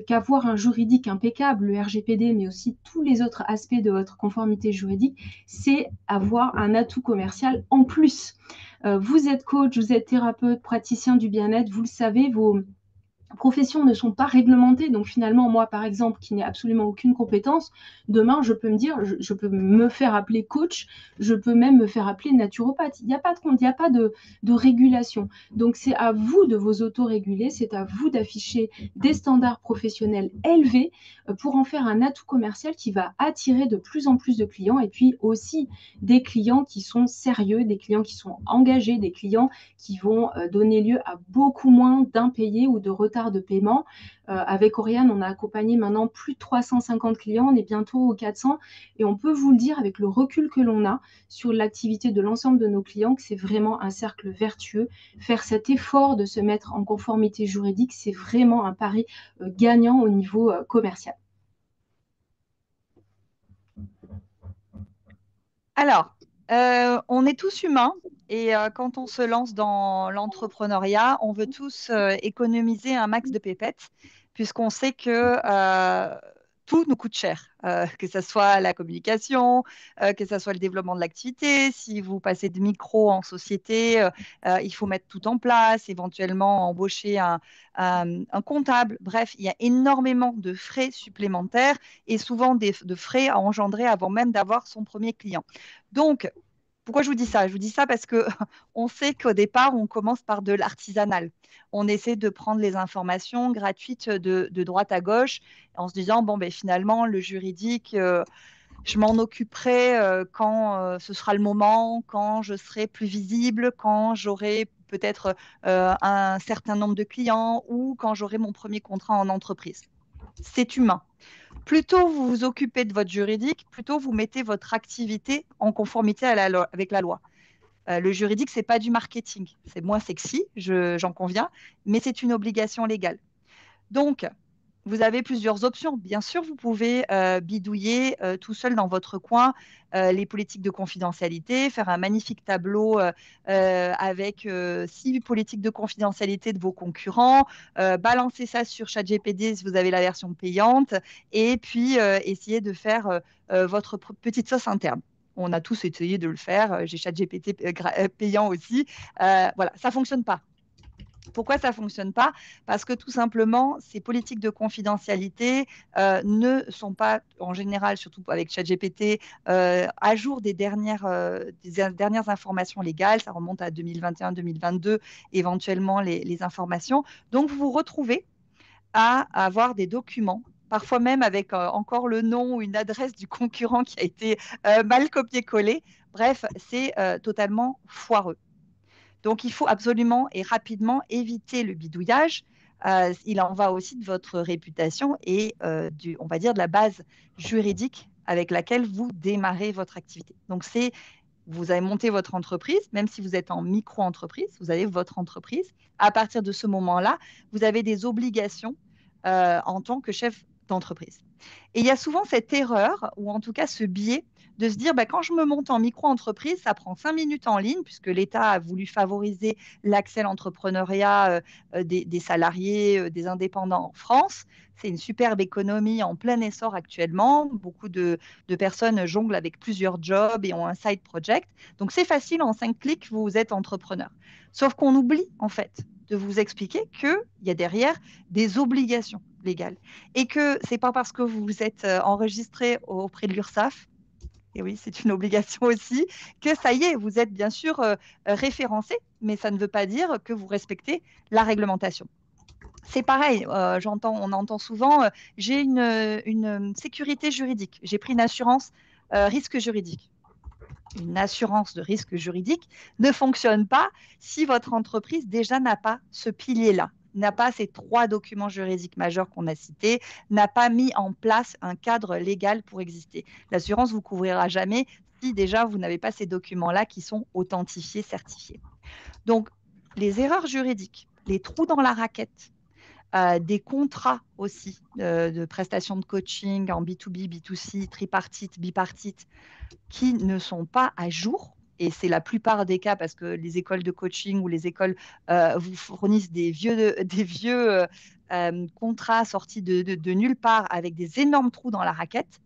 qu'avoir un juridique impeccable, le RGPD, mais aussi tous les autres aspects de votre conformité juridique, c'est avoir un atout commercial en plus. Vous êtes coach, vous êtes thérapeute, praticien du bien-être, vous le savez, vos professions ne sont pas réglementées. Donc finalement, moi, par exemple, qui n'ai absolument aucune compétence, demain, je peux me dire, je peux me faire appeler coach, je peux même me faire appeler naturopathe. Il n'y a pas de régulation. Donc c'est à vous de vous auto-réguler, c'est à vous d'afficher des standards professionnels élevés pour en faire un atout commercial qui va attirer de plus en plus de clients, et puis aussi des clients qui sont sérieux, des clients qui sont engagés, des clients qui vont donner lieu à beaucoup moins d'impayés ou de retard de paiement. Avec Oriane, on a accompagné maintenant plus de 350 clients, on est bientôt aux 400, et on peut vous le dire avec le recul que l'on a sur l'activité de l'ensemble de nos clients que c'est vraiment un cercle vertueux. Faire cet effort de se mettre en conformité juridique, c'est vraiment un pari gagnant au niveau commercial. Alors, on est tous humains et quand on se lance dans l'entrepreneuriat, on veut tous économiser un max de pépettes puisqu'on sait que tout nous coûte cher, que ce soit la communication, que ce soit le développement de l'activité. Si vous passez de micro en société, il faut mettre tout en place, éventuellement embaucher un comptable. Bref, il y a énormément de frais supplémentaires et souvent de frais à engendrer avant même d'avoir son premier client. Donc, pourquoi je vous dis ça? Je vous dis ça parce que on sait qu'au départ, on commence par de l'artisanal. On essaie de prendre les informations gratuites de droite à gauche en se disant, bon, ben, finalement, le juridique, je m'en occuperai quand ce sera le moment, quand je serai plus visible, quand j'aurai peut-être un certain nombre de clients ou quand j'aurai mon premier contrat en entreprise. C'est humain. Plutôt vous vous occupez de votre juridique, plutôt vous mettez votre activité en conformité avec la loi. Le juridique, ce n'est pas du marketing. C'est moins sexy, j'en conviens, mais c'est une obligation légale. Donc, vous avez plusieurs options. Bien sûr, vous pouvez bidouiller tout seul dans votre coin les politiques de confidentialité, faire un magnifique tableau avec 6 politiques de confidentialité de vos concurrents, balancer ça sur ChatGPT si vous avez la version payante, et puis essayer de faire votre petite sauce interne. On a tous essayé de le faire. J'ai ChatGPT payant aussi. Voilà, ça ne fonctionne pas. Pourquoi ça ne fonctionne pas? Parce que tout simplement, ces politiques de confidentialité ne sont pas, en général, surtout avec ChatGPT, à jour des dernières informations légales. Ça remonte à 2021-2022, éventuellement les informations. Donc, vous vous retrouvez à avoir des documents, parfois même avec encore le nom ou une adresse du concurrent qui a été mal copié-collé. Bref, c'est totalement foireux. Donc, il faut absolument et rapidement éviter le bidouillage. Il en va aussi de votre réputation et on va dire, de la base juridique avec laquelle vous démarrez votre activité. Donc, vous avez monté votre entreprise, même si vous êtes en micro-entreprise, vous avez votre entreprise. À partir de ce moment-là, vous avez des obligations en tant que chef d'entreprise. Et il y a souvent cette erreur, ou en tout cas ce biais, de se dire, bah, quand je me monte en micro-entreprise, ça prend 5 minutes en ligne, puisque l'État a voulu favoriser l'accès à l'entrepreneuriat des salariés, des indépendants en France. C'est une superbe économie en plein essor actuellement. Beaucoup de personnes jonglent avec plusieurs jobs et ont un side project. Donc, c'est facile, en 5 clics, vous êtes entrepreneur. Sauf qu'on oublie, en fait, de vous expliquer qu'il y a derrière des obligations légales et que ce n'est pas parce que vous vous êtes enregistré auprès de l'URSSAF, et oui, c'est une obligation aussi, que ça y est, vous êtes bien sûr référencé, mais ça ne veut pas dire que vous respectez la réglementation. C'est pareil, on entend souvent, j'ai une sécurité juridique, j'ai pris une assurance risque juridique. Une assurance de risque juridique ne fonctionne pas si votre entreprise déjà n'a pas ce pilier-là, n'a pas ces 3 documents juridiques majeurs qu'on a cités, n'a pas mis en place un cadre légal pour exister. L'assurance vous couvrira jamais si déjà vous n'avez pas ces documents-là qui sont authentifiés, certifiés. Donc, les erreurs juridiques, les trous dans la raquette, des contrats aussi de prestations de coaching en B2B, B2C, tripartite, bipartite, qui ne sont pas à jour. Et c'est la plupart des cas parce que les écoles de coaching ou les écoles vous fournissent des vieux contrats sortis de nulle part avec des énormes trous dans la raquette.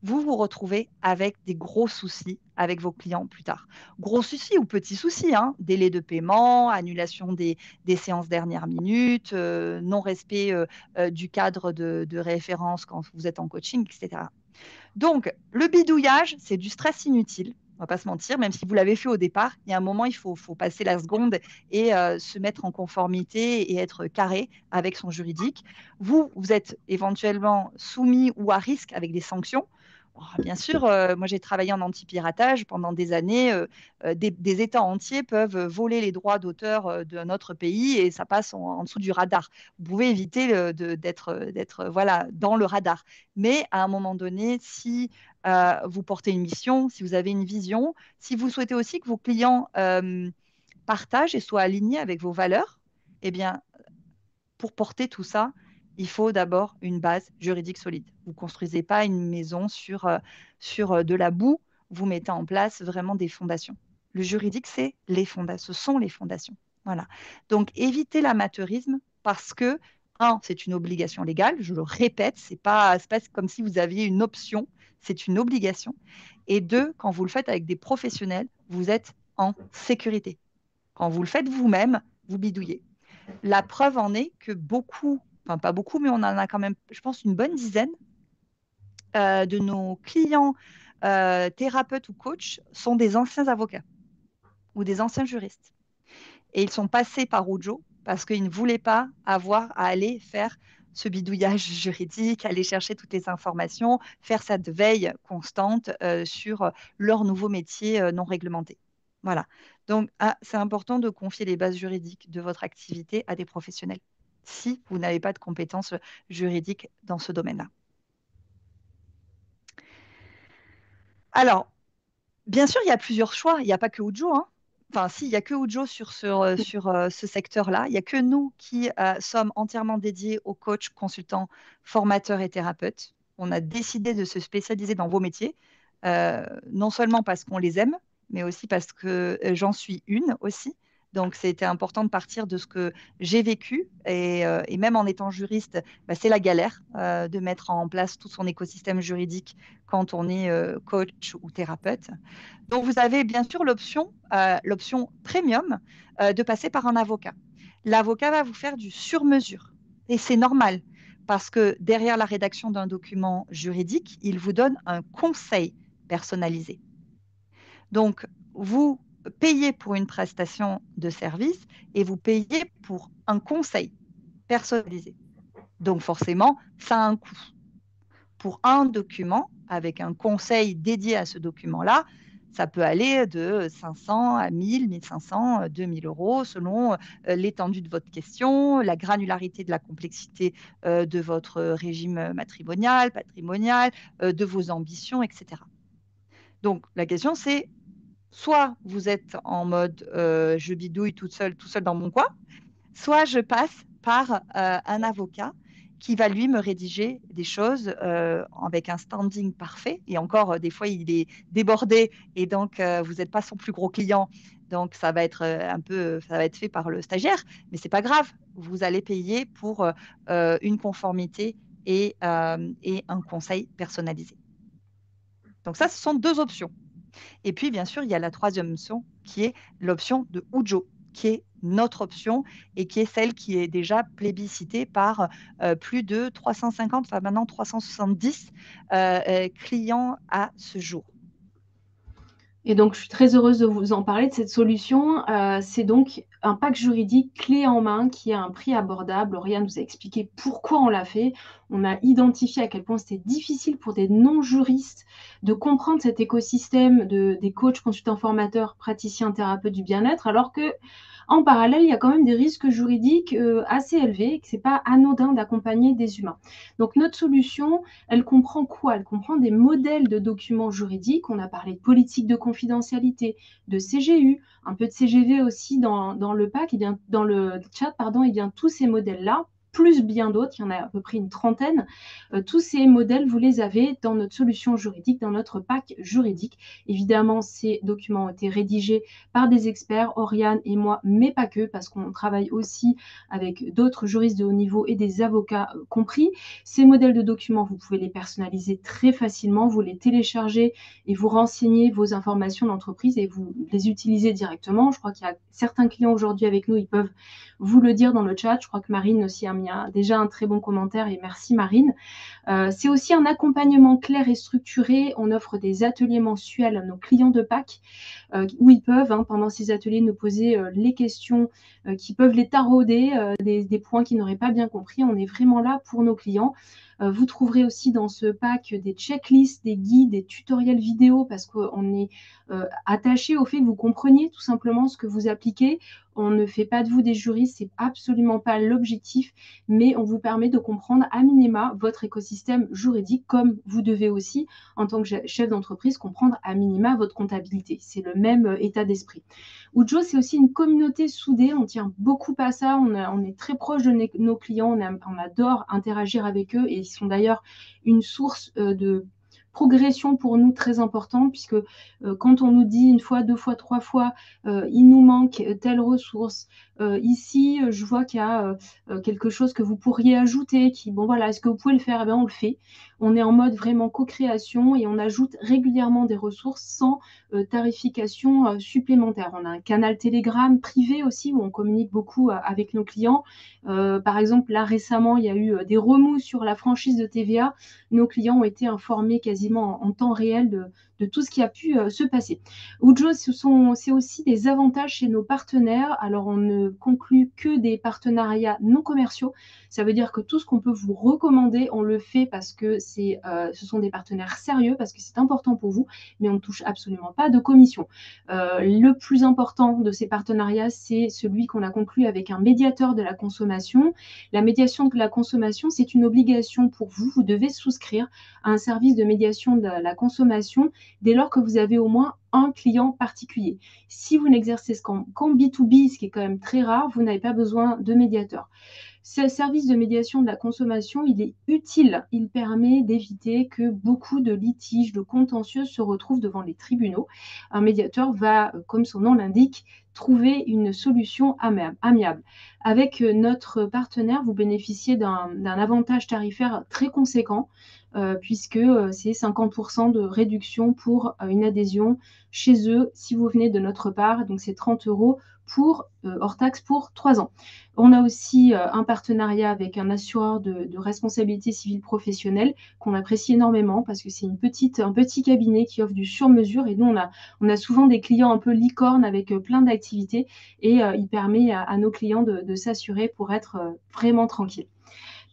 Vous vous retrouvez avec des gros soucis avec vos clients plus tard. Gros soucis ou petits soucis, hein, délai de paiement, annulation des séances dernière minute, non-respect du cadre de référence quand vous êtes en coaching, etc. Donc, le bidouillage, c'est du stress inutile. On va pas se mentir, même si vous l'avez fait au départ, il y a un moment, il faut passer la seconde et se mettre en conformité et être carré avec son juridique. Vous êtes éventuellement soumis ou à risque avec des sanctions. Oh, bien sûr, moi j'ai travaillé en anti-piratage pendant des années. Des États entiers peuvent voler les droits d'auteur d'un autre pays et ça passe en dessous du radar. Vous pouvez éviter d'être voilà, dans le radar. Mais à un moment donné, si vous portez une mission, si vous avez une vision, si vous souhaitez aussi que vos clients partagent et soient alignés avec vos valeurs, eh bien, pour porter tout ça, il faut d'abord une base juridique solide. Vous ne construisez pas une maison sur de la boue, vous mettez en place vraiment des fondations. Le juridique, c'est les fondations, ce sont les fondations. Voilà. Donc, évitez l'amateurisme parce que, un, c'est une obligation légale, je le répète, c'est pas comme si vous aviez une option, c'est une obligation. Et deux, quand vous le faites avec des professionnels, vous êtes en sécurité. Quand vous le faites vous-même, vous bidouillez. La preuve en est que beaucoup, enfin pas beaucoup, mais on en a quand même, je pense, une bonne dizaine de nos clients thérapeutes ou coachs sont des anciens avocats ou des anciens juristes. Et ils sont passés par Ujo parce qu'ils ne voulaient pas avoir à aller faire ce bidouillage juridique, aller chercher toutes les informations, faire cette veille constante sur leur nouveau métier non réglementé. Voilà. Donc, c'est important de confier les bases juridiques de votre activité à des professionnels si vous n'avez pas de compétences juridiques dans ce domaine-là. Alors, bien sûr, il y a plusieurs choix. Il n'y a pas que Ujo, hein. Enfin, si, il n'y a que Ujo sur ce secteur-là. Il n'y a que nous qui sommes entièrement dédiés aux coachs, consultants, formateurs et thérapeutes. On a décidé de se spécialiser dans vos métiers, non seulement parce qu'on les aime, mais aussi parce que j'en suis une aussi. Donc, c'était important de partir de ce que j'ai vécu. Et même en étant juriste, bah, c'est la galère de mettre en place tout son écosystème juridique quand on est coach ou thérapeute. Donc, vous avez bien sûr l'option premium de passer par un avocat. L'avocat va vous faire du sur-mesure. Et c'est normal parce que derrière la rédaction d'un document juridique, il vous donne un conseil personnalisé. Donc, vous payez pour une prestation de service et vous payez pour un conseil personnalisé. Donc, forcément, ça a un coût. Pour un document, avec un conseil dédié à ce document-là, ça peut aller de 500 à 1000, 1500, 2000 euros selon l'étendue de votre question, la granularité de la complexité de votre régime matrimonial, patrimonial, de vos ambitions, etc. Donc, la question, c'est soit vous êtes en mode je bidouille tout seul dans mon coin, soit je passe par un avocat qui va lui me rédiger des choses avec un standing parfait. Et encore, des fois, il est débordé et donc vous n'êtes pas son plus gros client. Donc, ça va être ça va être fait par le stagiaire, mais c'est pas grave. Vous allez payer pour une conformité et un conseil personnalisé. Donc ça, ce sont deux options. Et puis, bien sûr, il y a la troisième option qui est l'option de Ujo, qui est notre option et qui est celle qui est déjà plébiscitée par plus de 350, enfin maintenant 370 clients à ce jour. Et donc, je suis très heureuse de vous en parler de cette solution. C'est donc un pack juridique clé en main qui a un prix abordable. Lauriane nous a expliqué pourquoi on l'a fait. On a identifié à quel point c'était difficile pour des non-juristes de comprendre cet écosystème des coachs, consultants, formateurs, praticiens, thérapeutes du bien-être, alors que en parallèle, il y a quand même des risques juridiques assez élevés et que ce n'est pas anodin d'accompagner des humains. Donc, notre solution, elle comprend quoi? Elle comprend des modèles de documents juridiques. On a parlé de politique de confidentialité, de CGU, un peu de CGV aussi dans le pack, et bien, dans le chat, pardon, et bien tous ces modèles-là, plus bien d'autres, il y en a à peu près une trentaine. Tous ces modèles, vous les avez dans notre solution juridique, dans notre pack juridique. Évidemment, ces documents ont été rédigés par des experts, Oriane et moi, mais pas que, parce qu'on travaille aussi avec d'autres juristes de haut niveau et des avocats compris. Ces modèles de documents, vous pouvez les personnaliser très facilement, vous les téléchargez et vous renseignez vos informations d'entreprise et vous les utilisez directement. Je crois qu'il y a certains clients aujourd'hui avec nous, ils peuvent vous le dire dans le chat. Je crois que Marine aussi a mis déjà un très bon commentaire et merci Marine. C'est aussi un accompagnement clair et structuré. On offre des ateliers mensuels à nos clients de Pâques où ils peuvent, pendant ces ateliers, nous poser les questions qui peuvent les tarauder, des points qu'ils n'auraient pas bien compris. On est vraiment là pour nos clients. Vous trouverez aussi dans ce pack des checklists, des guides, des tutoriels vidéo parce qu'on est attaché au fait que vous compreniez tout simplement ce que vous appliquez. On ne fait pas de vous des juristes, c'est absolument pas l'objectif, mais on vous permet de comprendre à minima votre écosystème juridique, comme vous devez aussi, en tant que chef d'entreprise, comprendre à minima votre comptabilité. C'est le même état d'esprit. Ujo, c'est aussi une communauté soudée, on tient beaucoup à ça, on est très proche de nos clients, on adore interagir avec eux et ils sont d'ailleurs une source de progression pour nous très importante, puisque quand on nous dit une fois, deux fois, trois fois, il nous manque telle ressource, ici, je vois qu'il y a quelque chose que vous pourriez ajouter, bon voilà, est-ce que vous pouvez le faire? Eh bien, on le fait. On est en mode vraiment co-création et on ajoute régulièrement des ressources sans tarification supplémentaire. On a un canal Telegram privé aussi où on communique beaucoup avec nos clients. Par exemple, là récemment, il y a eu des remous sur la franchise de TVA. Nos clients ont été informés quasiment en temps réel de tout ce qui a pu se passer. Ujo, c'est aussi des avantages chez nos partenaires. Alors, on ne conclut que des partenariats non commerciaux. Ça veut dire que tout ce qu'on peut vous recommander, on le fait parce que ce sont des partenaires sérieux, parce que c'est important pour vous, mais on ne touche absolument pas de commission. Le plus important de ces partenariats, c'est celui qu'on a conclu avec un médiateur de la consommation. La médiation de la consommation, c'est une obligation pour vous. Vous devez souscrire à un service de médiation de la consommation dès lors que vous avez au moins un client particulier. Si vous n'exercez qu'en B2B, ce qui est quand même très rare, vous n'avez pas besoin de médiateur. Ce service de médiation de la consommation, il est utile. Il permet d'éviter que beaucoup de litiges, de contentieux se retrouvent devant les tribunaux. Un médiateur va, comme son nom l'indique, trouver une solution amiable. Avec notre partenaire, vous bénéficiez d'un avantage tarifaire très conséquent, puisque c'est 50% de réduction pour une adhésion chez eux si vous venez de notre part. Donc c'est 30 € hors taxe pour 3 ans. On a aussi un partenariat avec un assureur de responsabilité civile professionnelle qu'on apprécie énormément parce que c'est un petit cabinet qui offre du sur-mesure et nous, on a souvent des clients un peu licornes avec plein d'activités et il permet à nos clients de s'assurer pour être vraiment tranquilles.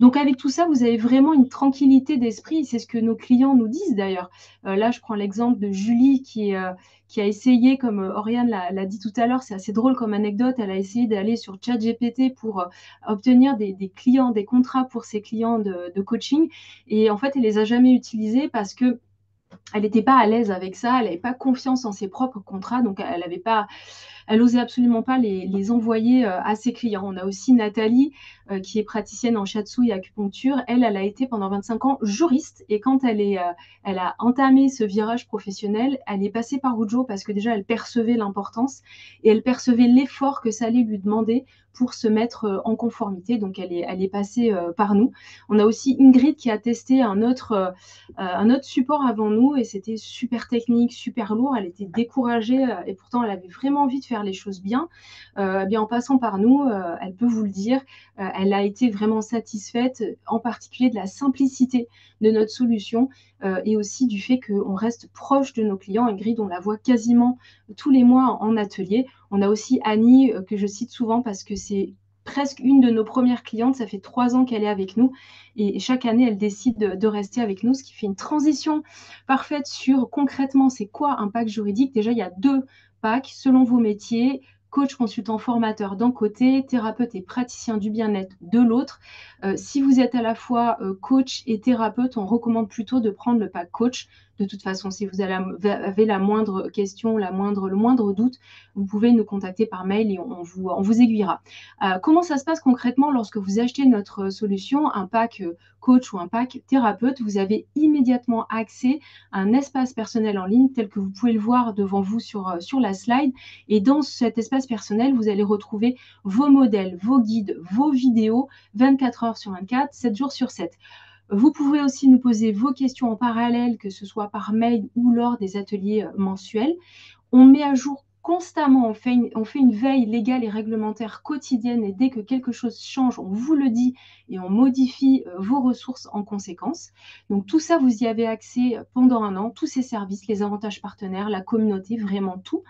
Donc avec tout ça, vous avez vraiment une tranquillité d'esprit. C'est ce que nos clients nous disent d'ailleurs. Là, je prends l'exemple de Julie qui a essayé, comme Oriane l'a dit tout à l'heure, c'est assez drôle comme anecdote, elle a essayé d'aller sur ChatGPT pour obtenir des clients, des contrats pour ses clients de coaching. Et en fait, elle les a jamais utilisés parce que elle n'était pas à l'aise avec ça, elle n'avait pas confiance en ses propres contrats, donc elle n'avait pas elle osait absolument pas les envoyer à ses clients. On a aussi Nathalie, qui est praticienne en shiatsu et acupuncture. Elle a été pendant 25 ans juriste et quand elle a entamé ce virage professionnel, elle est passée par Ujo parce que déjà elle percevait l'importance et elle percevait l'effort que ça allait lui demander pour se mettre en conformité. Donc elle est passée par nous. On a aussi Ingrid qui a testé un autre support avant nous et c'était super technique, super lourd. Elle était découragée et pourtant elle avait vraiment envie de faire les choses bien. Bien en passant par nous, elle peut vous le dire, elle a été vraiment satisfaite, en particulier de la simplicité de notre solution et aussi du fait qu'on reste proche de nos clients. Ingrid, on la voit quasiment tous les mois en atelier. On a aussi Annie, que je cite souvent parce que c'est presque une de nos premières clientes. Ça fait 3 ans qu'elle est avec nous et chaque année, elle décide de rester avec nous, ce qui fait une transition parfaite sur concrètement, c'est quoi un pack juridique. Déjà, il y a 2 packs selon vos métiers. Coach, consultant, formateur d'un côté, thérapeute et praticien du bien-être de l'autre. Si vous êtes à la fois coach et thérapeute, on recommande plutôt de prendre le pack coach. De toute façon, si vous avez la moindre question, le moindre doute, vous pouvez nous contacter par mail et on vous aiguillera. Comment ça se passe concrètement lorsque vous achetez notre solution, un pack coach ou un pack thérapeute? Vous avez immédiatement accès à un espace personnel en ligne tel que vous pouvez le voir devant vous sur la slide. Et dans cet espace personnel, vous allez retrouver vos modèles, vos guides, vos vidéos 24 heures sur 24, 7 jours sur 7. Vous pouvez aussi nous poser vos questions en parallèle, que ce soit par mail ou lors des ateliers mensuels. On met à jour constamment, on fait une veille légale et réglementaire quotidienne et dès que quelque chose change, on vous le dit et on modifie vos ressources en conséquence. Donc tout ça, vous y avez accès pendant un an, tous ces services, les avantages partenaires, la communauté, vraiment tout.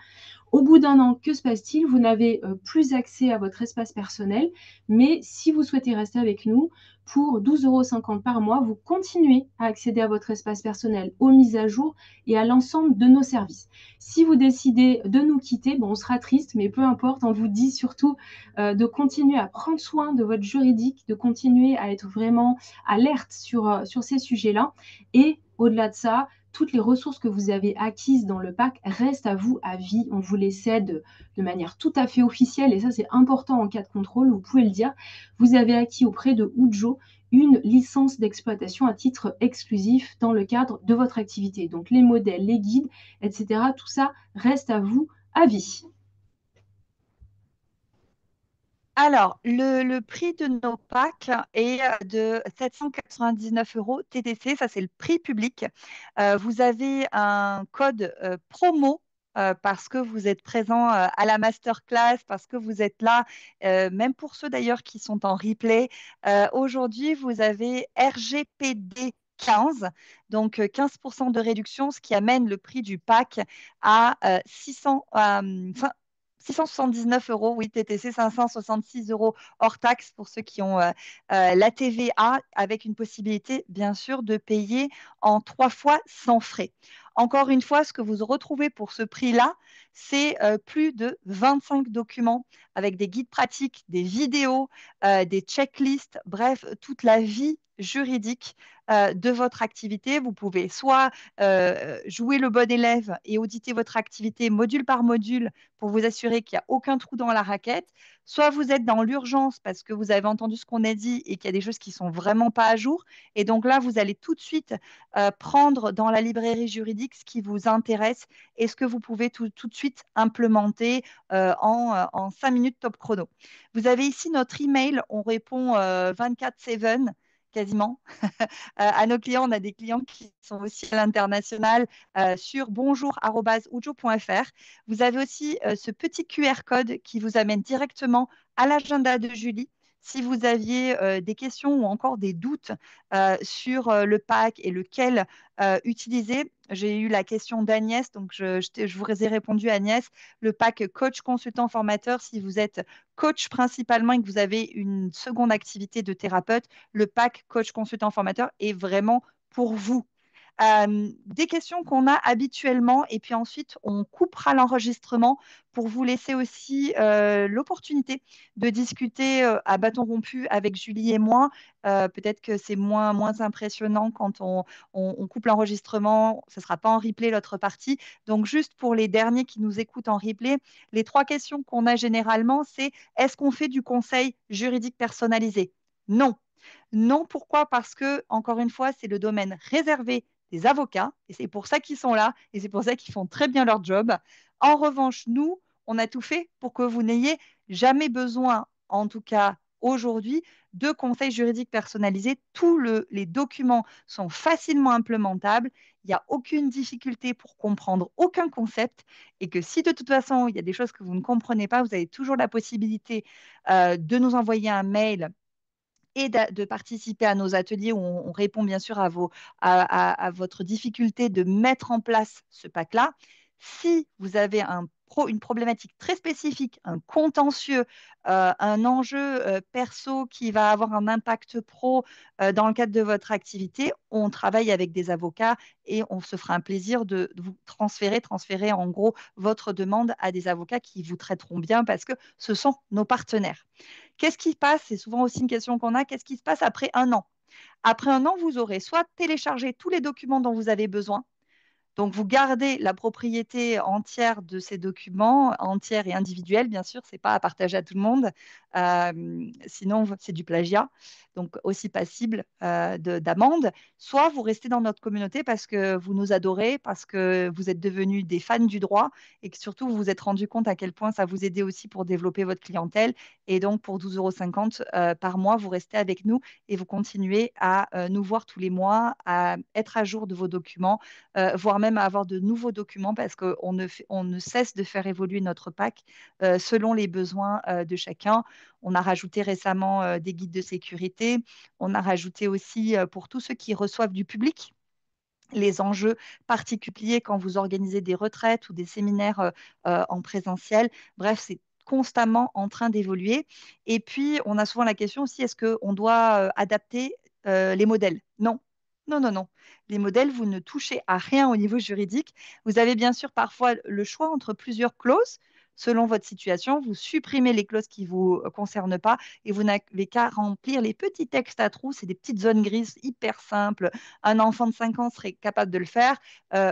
Au bout d'un an, que se passe-t-il? Vous n'avez plus accès à votre espace personnel, mais si vous souhaitez rester avec nous, pour 12,50 € par mois, vous continuez à accéder à votre espace personnel, aux mises à jour et à l'ensemble de nos services. Si vous décidez de nous quitter, bon, on sera triste, mais peu importe, on vous dit surtout de continuer à prendre soin de votre juridique, de continuer à être vraiment alerte sur ces sujets-là. Et au-delà de ça, toutes les ressources que vous avez acquises dans le pack restent à vous à vie. On vous les cède de manière tout à fait officielle et ça c'est important en cas de contrôle, vous pouvez le dire. Vous avez acquis auprès de Ujo une licence d'exploitation à titre exclusif dans le cadre de votre activité. Donc les modèles, les guides, etc. Tout ça reste à vous à vie. Alors, le prix de nos packs est de 799 € TTC, ça c'est le prix public. Vous avez un code promo parce que vous êtes présent à la masterclass, parce que vous êtes là, même pour ceux d'ailleurs qui sont en replay. Aujourd'hui, vous avez RGPD 15, donc 15% de réduction, ce qui amène le prix du pack à 679 €, oui, TTC, 566 € hors taxe pour ceux qui ont la TVA, avec une possibilité, bien sûr, de payer en 3 fois sans frais. Encore une fois, ce que vous retrouvez pour ce prix-là, c'est plus de 25 documents avec des guides pratiques, des vidéos, des checklists, bref, toute la vie juridique de votre activité. Vous pouvez soit jouer le bon élève et auditer votre activité module par module pour vous assurer qu'il n'y a aucun trou dans la raquette. Soit vous êtes dans l'urgence parce que vous avez entendu ce qu'on a dit et qu'il y a des choses qui sont vraiment pas à jour. Et donc là, vous allez tout de suite prendre dans la librairie juridique ce qui vous intéresse et ce que vous pouvez tout de suite implémenter en 5 minutes top chrono. Vous avez ici notre email. On répond 24/7 quasiment. À nos clients, on a des clients qui sont aussi à l'international sur bonjour@ujo.fr. Vous avez aussi ce petit QR code qui vous amène directement à l'agenda de Julie. Si vous aviez des questions ou encore des doutes sur le pack et lequel utiliser, j'ai eu la question d'Agnès, donc je vous ai répondu Agnès, le pack coach, consultant, formateur, si vous êtes coach principalement et que vous avez une seconde activité de thérapeute, le pack coach, consultant, formateur est vraiment pour vous. des questions qu'on a habituellement et puis ensuite on coupera l'enregistrement pour vous laisser aussi l'opportunité de discuter à bâton rompu avec Julie et moi. Peut-être que c'est moins impressionnant quand on coupe l'enregistrement, ce ne sera pas en replay l'autre partie. Donc juste pour les derniers qui nous écoutent en replay, les trois questions qu'on a généralement, c'est est-ce qu'on fait du conseil juridique personnalisé? Non. Non, pourquoi? Parce que, encore une fois, c'est le domaine réservé des avocats, et c'est pour ça qu'ils sont là, et c'est pour ça qu'ils font très bien leur job. En revanche, nous, on a tout fait pour que vous n'ayez jamais besoin, en tout cas aujourd'hui, de conseils juridiques personnalisés. Les documents sont facilement implémentables, il n'y a aucune difficulté pour comprendre aucun concept, et que si de toute façon, il y a des choses que vous ne comprenez pas, vous avez toujours la possibilité de nous envoyer un mail et de participer à nos ateliers où on répond bien sûr à votre difficulté de mettre en place ce pack-là. Si vous avez une problématique très spécifique, un contentieux, un enjeu perso qui va avoir un impact pro dans le cadre de votre activité, on travaille avec des avocats et on se fera un plaisir de vous transférer en gros votre demande à des avocats qui vous traiteront bien parce que ce sont nos partenaires. Qu'est-ce qui se passe? C'est souvent aussi une question qu'on a. Qu'est-ce qui se passe après un an? Après un an, vous aurez soit téléchargé tous les documents dont vous avez besoin, donc, vous gardez la propriété entière de ces documents, entière et individuelle, bien sûr, ce n'est pas à partager à tout le monde, sinon c'est du plagiat, donc aussi passible d'amende. Soit vous restez dans notre communauté parce que vous nous adorez, parce que vous êtes devenus des fans du droit et que surtout vous vous êtes rendu compte à quel point ça vous aidait aussi pour développer votre clientèle. Et donc, pour 12,50 € par mois, vous restez avec nous et vous continuez à nous voir tous les mois, à être à jour de vos documents, voire même à avoir de nouveaux documents parce on ne cesse de faire évoluer notre pack selon les besoins de chacun. On a rajouté récemment des guides de sécurité. On a rajouté aussi pour tous ceux qui reçoivent du public les enjeux particuliers quand vous organisez des retraites ou des séminaires en présentiel. Bref, c'est constamment en train d'évoluer. Et puis, on a souvent la question aussi, est-ce qu'on doit adapter les modèles? Non. Non, non, non. Les modèles, vous ne touchez à rien au niveau juridique. Vous avez bien sûr parfois le choix entre plusieurs clauses. Selon votre situation, vous supprimez les clauses qui ne vous concernent pas et vous n'avez qu'à remplir les petits textes à trous. C'est des petites zones grises hyper simples. Un enfant de 5 ans serait capable de le faire.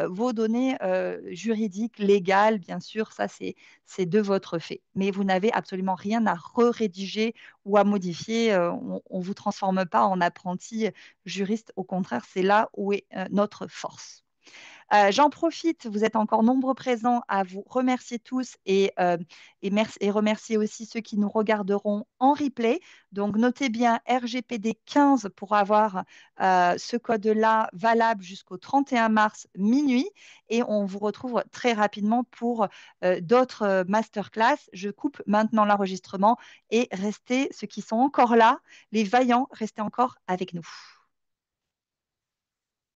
Vos données juridiques, légales, bien sûr, ça c'est de votre fait. Mais vous n'avez absolument rien à re-rédiger ou à modifier. On ne vous transforme pas en apprenti juriste. Au contraire, c'est là où est notre force. J'en profite, vous êtes encore nombreux présents à vous remercier tous et remercier aussi ceux qui nous regarderont en replay. Donc notez bien RGPD 15 pour avoir ce code-là valable jusqu'au 31 mars minuit et on vous retrouve très rapidement pour d'autres masterclass. Je coupe maintenant l'enregistrement et restez, ceux qui sont encore là, les vaillants, restez encore avec nous.